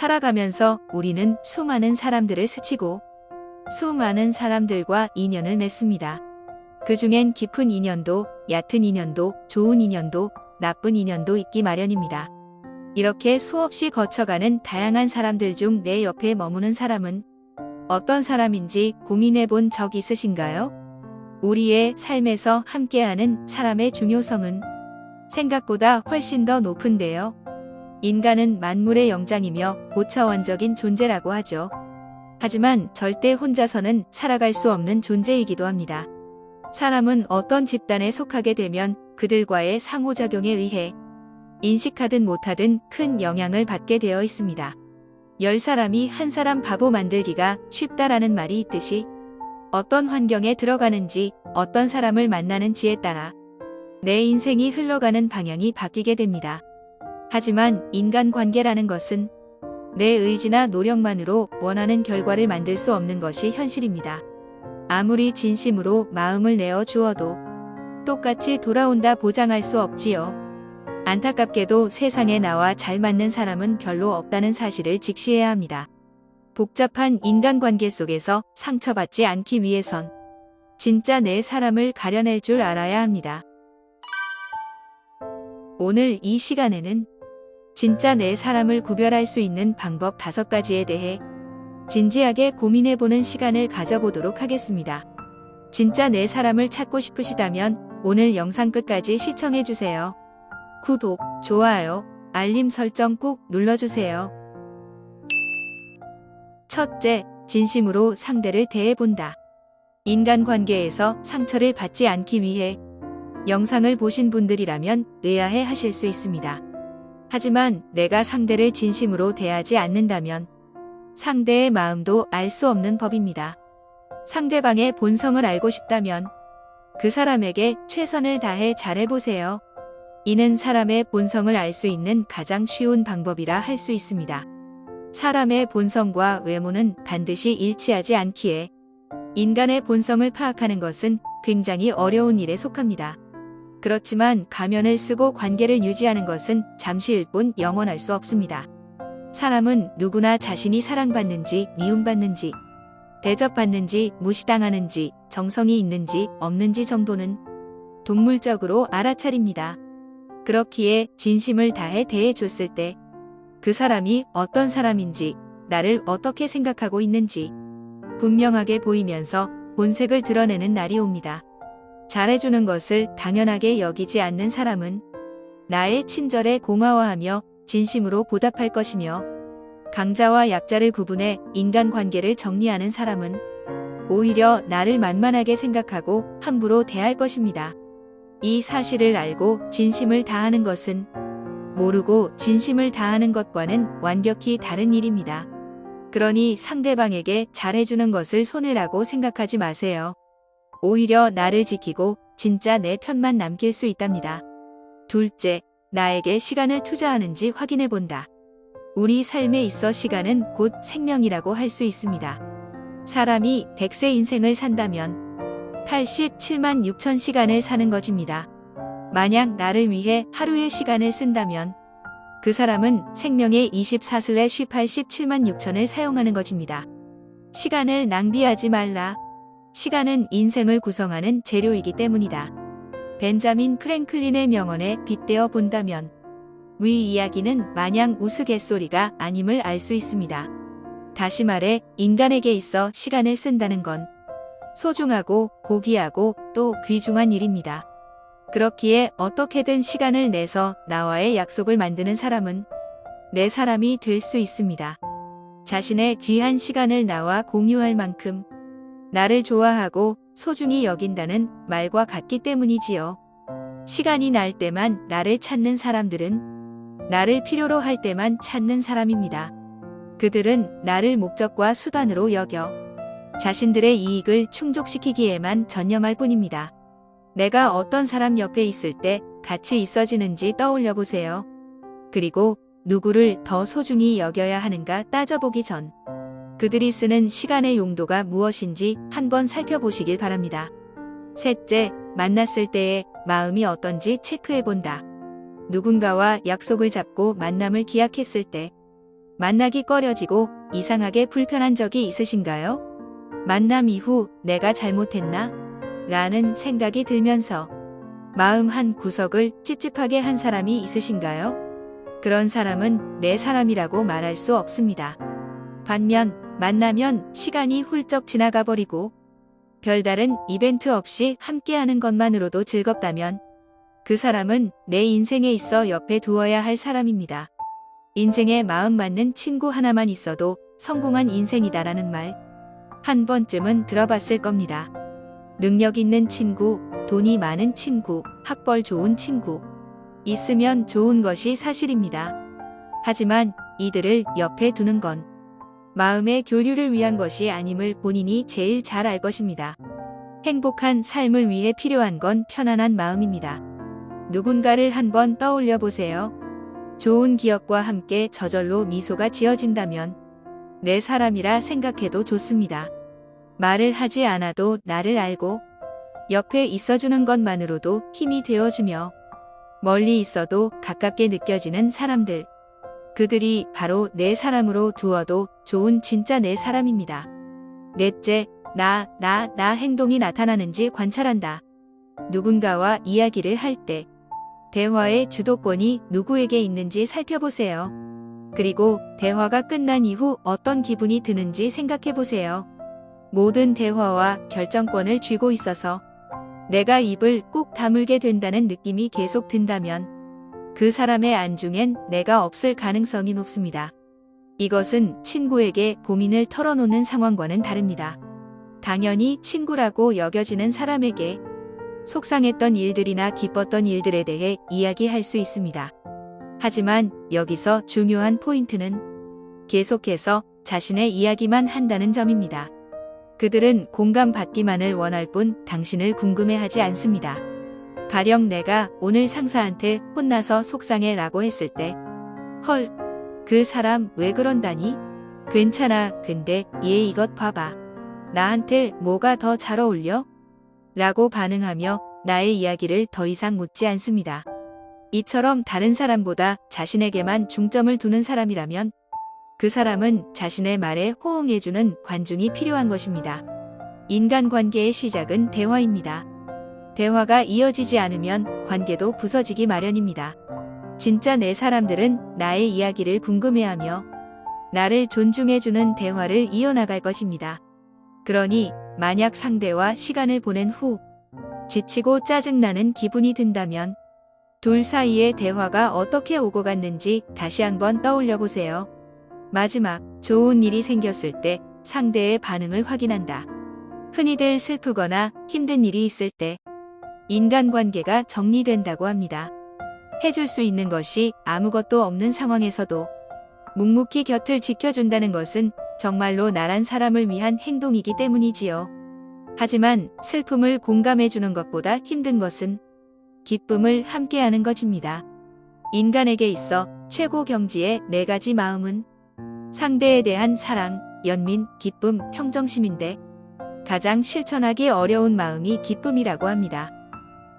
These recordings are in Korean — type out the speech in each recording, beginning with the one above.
살아가면서 우리는 수많은 사람들을 스치고 수많은 사람들과 인연을 맺습니다. 그중엔 깊은 인연도, 얕은 인연도, 좋은 인연도, 나쁜 인연도 있기 마련입니다. 이렇게 수없이 거쳐가는 다양한 사람들 중 내 옆에 머무는 사람은 어떤 사람인지 고민해 본 적 있으신가요? 우리의 삶에서 함께하는 사람의 중요성은 생각보다 훨씬 더 높은데요. 인간은 만물의 영장이며 고차원적인 존재라고 하죠. 하지만 절대 혼자서는 살아갈 수 없는 존재이기도 합니다. 사람은 어떤 집단에 속하게 되면 그들과의 상호작용에 의해 인식하든 못하든 큰 영향을 받게 되어 있습니다. 10사람이 한 사람 바보 만들기가 쉽다라는 말이 있듯이 어떤 환경에 들어가는지, 어떤 사람을 만나는지에 따라 내 인생이 흘러가는 방향이 바뀌게 됩니다. 하지만 인간관계라는 것은 내 의지나 노력만으로 원하는 결과를 만들 수 없는 것이 현실입니다. 아무리 진심으로 마음을 내어 주어도 똑같이 돌아온다 보장할 수 없지요. 안타깝게도 세상에 나와 잘 맞는 사람은 별로 없다는 사실을 직시해야 합니다. 복잡한 인간관계 속에서 상처받지 않기 위해선 진짜 내 사람을 가려낼 줄 알아야 합니다. 오늘 이 시간에는 진짜 내 사람을 구별할 수 있는 방법 5가지에 대해 진지하게 고민해보는 시간을 가져보도록 하겠습니다. 진짜 내 사람을 찾고 싶으시다면 오늘 영상 끝까지 시청해주세요. 구독, 좋아요, 알림 설정 꾹 눌러주세요. 첫째, 진심으로 상대를 대해본다. 인간관계에서 상처를 받지 않기 위해 영상을 보신 분들이라면 의아해 하실 수 있습니다. 하지만 내가 상대를 진심으로 대하지 않는다면 상대의 마음도 알 수 없는 법입니다. 상대방의 본성을 알고 싶다면 그 사람에게 최선을 다해 잘해보세요. 이는 사람의 본성을 알 수 있는 가장 쉬운 방법이라 할 수 있습니다. 사람의 본성과 외모는 반드시 일치하지 않기에 인간의 본성을 파악하는 것은 굉장히 어려운 일에 속합니다. 그렇지만 가면을 쓰고 관계를 유지하는 것은 잠시일 뿐 영원할 수 없습니다. 사람은 누구나 자신이 사랑받는지 미움받는지 대접받는지 무시당하는지 정성이 있는지 없는지 정도는 동물적으로 알아차립니다. 그렇기에 진심을 다해 대해줬을 때 그 사람이 어떤 사람인지 나를 어떻게 생각하고 있는지 분명하게 보이면서 본색을 드러내는 날이 옵니다. 잘해주는 것을 당연하게 여기지 않는 사람은 나의 친절에 고마워하며 진심으로 보답할 것이며 강자와 약자를 구분해 인간관계를 정리하는 사람은 오히려 나를 만만하게 생각하고 함부로 대할 것입니다. 이 사실을 알고 진심을 다하는 것은 모르고 진심을 다하는 것과는 완벽히 다른 일입니다. 그러니 상대방에게 잘해주는 것을 손해라고 생각하지 마세요. 오히려 나를 지키고 진짜 내 편만 남길 수 있답니다. 둘째, 나에게 시간을 투자하는지 확인해본다. 우리 삶에 있어 시간은 곧 생명이라고 할 수 있습니다. 사람이 100세 인생을 산다면 87만 6천 시간을 사는 것입니다. 만약 나를 위해 하루의 시간을 쓴다면 그 사람은 생명의 24/87만 6천을 사용하는 것입니다. 시간을 낭비하지 말라. 시간은 인생을 구성하는 재료이기 때문이다. 벤자민 프랭클린의 명언에 빗대어 본다면 위 이야기는 마냥 우스갯소리가 아님을 알 수 있습니다. 다시 말해 인간에게 있어 시간을 쓴다는 건 소중하고 고귀하고 또 귀중한 일입니다. 그렇기에 어떻게든 시간을 내서 나와의 약속을 만드는 사람은 내 사람이 될 수 있습니다. 자신의 귀한 시간을 나와 공유할 만큼 나를 좋아하고 소중히 여긴다는 말과 같기 때문이지요. 시간이 날 때만 나를 찾는 사람들은 나를 필요로 할 때만 찾는 사람입니다. 그들은 나를 목적과 수단으로 여겨 자신들의 이익을 충족시키기에만 전념할 뿐입니다. 내가 어떤 사람 옆에 있을 때 같이 있어지는지 떠올려 보세요. 그리고 누구를 더 소중히 여겨야 하는가 따져보기 전 그들이 쓰는 시간의 용도가 무엇인지 한번 살펴보시길 바랍니다. 셋째, 만났을 때의 마음이 어떤지 체크해본다. 누군가와 약속을 잡고 만남을 기약했을 때 만나기 꺼려지고 이상하게 불편한 적이 있으신가요? 만남 이후 내가 잘못했나? 라는 생각이 들면서 마음 한 구석을 찝찝하게 한 사람이 있으신가요? 그런 사람은 내 사람이라고 말할 수 없습니다. 반면 만나면 시간이 훌쩍 지나가 버리고 별다른 이벤트 없이 함께하는 것만으로도 즐겁다면 그 사람은 내 인생에 있어 옆에 두어야 할 사람입니다. 인생에 마음 맞는 친구 하나만 있어도 성공한 인생이다라는 말 한 번쯤은 들어봤을 겁니다. 능력 있는 친구, 돈이 많은 친구, 학벌 좋은 친구 있으면 좋은 것이 사실입니다. 하지만 이들을 옆에 두는 건 마음의 교류를 위한 것이 아님을 본인이 제일 잘 알 것입니다. 행복한 삶을 위해 필요한 건 편안한 마음입니다. 누군가를 한번 떠올려 보세요. 좋은 기억과 함께 저절로 미소가 지어진다면 내 사람이라 생각해도 좋습니다. 말을 하지 않아도 나를 알고 옆에 있어주는 것만으로도 힘이 되어주며 멀리 있어도 가깝게 느껴지는 사람들. 그들이 바로 내 사람으로 두어도 좋은 진짜 내 사람입니다. 넷째, 나 행동이 나타나는지 관찰한다. 누군가와 이야기를 할 때 대화의 주도권이 누구에게 있는지 살펴보세요. 그리고 대화가 끝난 이후 어떤 기분이 드는지 생각해보세요. 모든 대화와 결정권을 쥐고 있어서 내가 입을 꾹 다물게 된다는 느낌이 계속 든다면 그 사람의 안중엔 내가 없을 가능성이 높습니다. 이것은 친구에게 고민을 털어놓는 상황과는 다릅니다. 당연히 친구라고 여겨지는 사람에게 속상했던 일들이나 기뻤던 일들에 대해 이야기할 수 있습니다. 하지만 여기서 중요한 포인트는 계속해서 자신의 이야기만 한다는 점입니다. 그들은 공감받기만을 원할 뿐 당신을 궁금해하지 않습니다. 가령 내가 오늘 상사한테 혼나서 속상해 라고 했을 때 헐, 그 사람 왜 그런다니? 괜찮아, 근데 얘 이것 봐봐. 나한테 뭐가 더 잘 어울려? 라고 반응하며 나의 이야기를 더 이상 묻지 않습니다. 이처럼 다른 사람보다 자신에게만 중점을 두는 사람이라면 그 사람은 자신의 말에 호응해주는 관중이 필요한 것입니다. 인간관계의 시작은 대화입니다. 대화가 이어지지 않으면 관계도 부서지기 마련입니다. 진짜 내 사람들은 나의 이야기를 궁금해하며 나를 존중해주는 대화를 이어나갈 것입니다. 그러니 만약 상대와 시간을 보낸 후 지치고 짜증나는 기분이 든다면 둘 사이의 대화가 어떻게 오고 갔는지 다시 한번 떠올려 보세요. 마지막, 좋은 일이 생겼을 때 상대의 반응을 확인한다. 흔히들 슬프거나 힘든 일이 있을 때 인간관계가 정리된다고 합니다. 해줄 수 있는 것이 아무것도 없는 상황에서도 묵묵히 곁을 지켜준다는 것은 정말로 나란 사람을 위한 행동이기 때문이지요. 하지만 슬픔을 공감해주는 것보다 힘든 것은 기쁨을 함께하는 것입니다. 인간에게 있어 최고 경지의 4가지 마음은 상대에 대한 사랑, 연민, 기쁨, 평정심인데 가장 실천하기 어려운 마음이 기쁨이라고 합니다.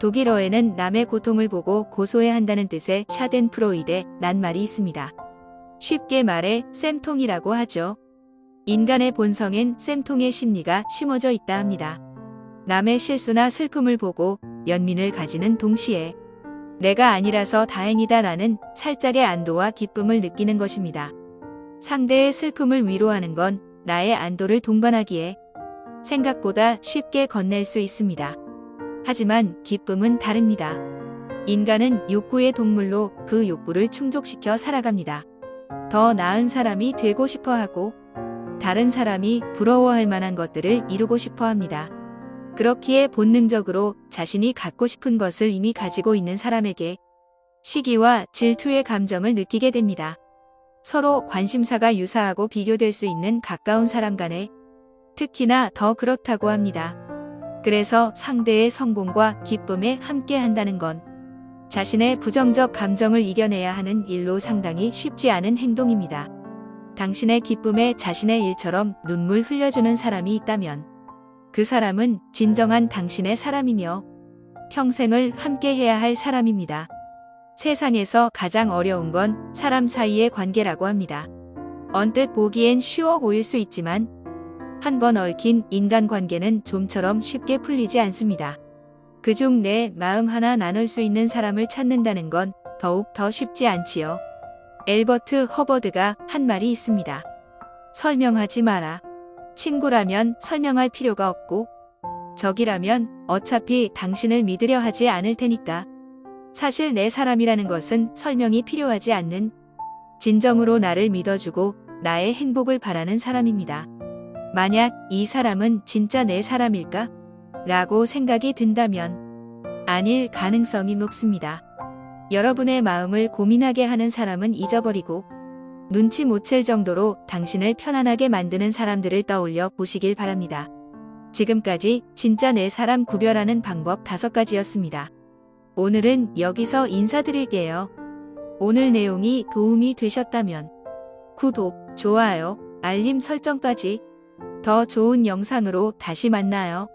독일어에는 남의 고통을 보고 고소해 한다는 뜻의 샤덴프로이데 란 말이 있습니다. 쉽게 말해 쌤통이라고 하죠. 인간의 본성엔 쌤통의 심리가 심어져 있다 합니다. 남의 실수나 슬픔을 보고 연민을 가지는 동시에 내가 아니라서 다행이다 라는 살짝의 안도와 기쁨을 느끼는 것입니다. 상대의 슬픔을 위로하는 건 나의 안도를 동반하기에 생각보다 쉽게 건넬 수 있습니다. 하지만 기쁨은 다릅니다. 인간은 욕구의 동물로 그 욕구를 충족시켜 살아갑니다. 더 나은 사람이 되고 싶어 하고 다른 사람이 부러워할 만한 것들을 이루고 싶어 합니다. 그렇기에 본능적으로 자신이 갖고 싶은 것을 이미 가지고 있는 사람에게 시기와 질투의 감정을 느끼게 됩니다. 서로 관심사가 유사하고 비교될 수 있는 가까운 사람 간에 특히나 더 그렇다고 합니다. 그래서 상대의 성공과 기쁨에 함께 한다는 건 자신의 부정적 감정을 이겨내야 하는 일로 상당히 쉽지 않은 행동입니다. 당신의 기쁨에 자신의 일처럼 눈물 흘려주는 사람이 있다면 그 사람은 진정한 당신의 사람이며 평생을 함께 해야 할 사람입니다. 세상에서 가장 어려운 건 사람 사이의 관계라고 합니다. 언뜻 보기엔 쉬워 보일 수 있지만 한 번 얽힌 인간관계는 좀처럼 쉽게 풀리지 않습니다. 그중 내 마음 하나 나눌 수 있는 사람을 찾는다는 건 더욱 더 쉽지 않지요. 엘버트 허버드가 한 말이 있습니다. 설명하지 마라. 친구라면 설명할 필요가 없고 적이라면 어차피 당신을 믿으려 하지 않을 테니까. 사실 내 사람이라는 것은 설명이 필요하지 않는 진정으로 나를 믿어주고 나의 행복을 바라는 사람입니다. 만약 이 사람은 진짜 내 사람일까? 라고 생각이 든다면 아닐 가능성이 높습니다. 여러분의 마음을 고민하게 하는 사람은 잊어버리고 눈치 못 챌 정도로 당신을 편안하게 만드는 사람들을 떠올려 보시길 바랍니다. 지금까지 진짜 내 사람 구별하는 방법 5가지였습니다. 오늘은 여기서 인사드릴게요. 오늘 내용이 도움이 되셨다면 구독, 좋아요, 알림 설정까지 더 좋은 영상으로 다시 만나요.